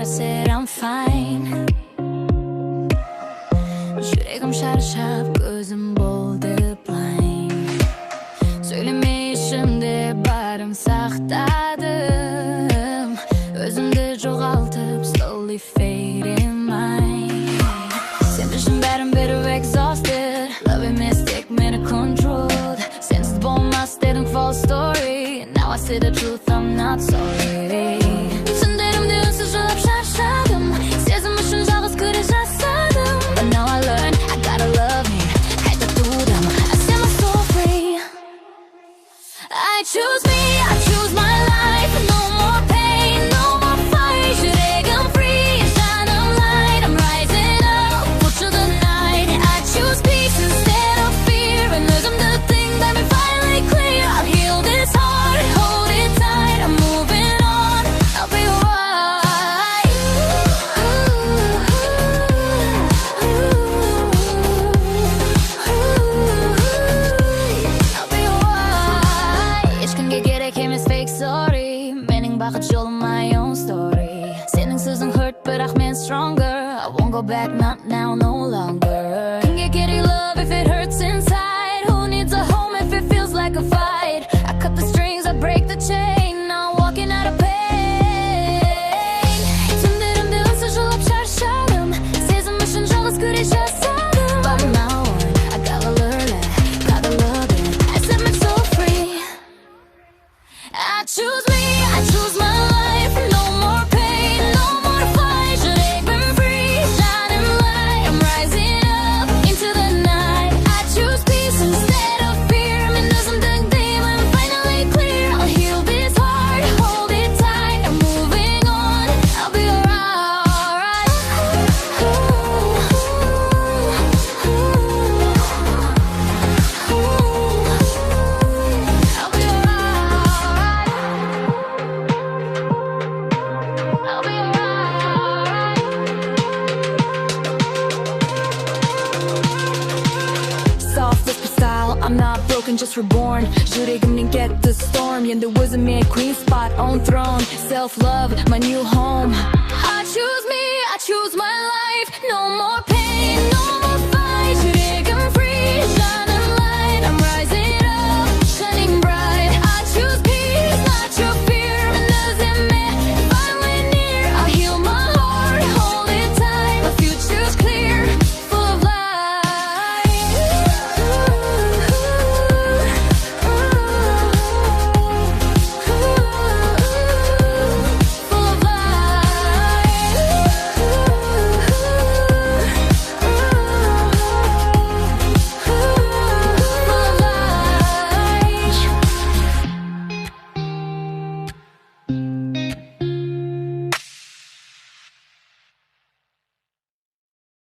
I said I'm fine. Жүрегім шаршап, көзім болды blind. Сөйлемей ішімде барым сақтадым. Өзімді жоғалтып, slowly fading mine. Сен үшін бәрін беру exhausted. Love емес тек мені controlled. Сенсіз болмас дедің false story. Now I see the truth, I'm not sorry. Түндерімде үнсіз жылап шаршадым. Сезім үшін жалғыз көре жасадым. But now I learn, I gotta love me. Қайта тудым, I set my soul free. I choose me, I choose my life. No more pain, no more fight. Жүрегім free, жаным light. I'm rising up, push to the night. I choose peace instead of fear. And өзімді thing that me finally clear. I'll heal this heart, hold it tight. I'm moving on, I'll be alright. I'll be alright. Ешкімге керек емес fake story. Менің бақыт жолым my own story. Сенің сөзің hurt, бірақ мен stronger. I won't go back, not now, no longer. Кімге керек love if it hurts inside? Who needs a home if it feels like a fight? I cut the strings, I break the chain. Now walking out of pain. Түндерімде үнсіз жылап шаршадым. Сезім үшін жалғыз көре жасадым. But now I gotta learn it, gotta love it. I set my soul free. I choose me, I choose my life. No more pain, no more fight. Жүрегім free, shining light. I'm rising up into the night. I choose peace instead of fear. Мен өзімді деймін, finally clear. I'll heal this heart, hold it tight. I'm moving on, I'll be alright. I'll be alright. I'll be alright. Soft whisper style, I'm not broken, just reborn. жүрегімнен кетті storm. енді өзіме queen spot on throne. Self love, my new home. I choose me, I choose my life. No more pain.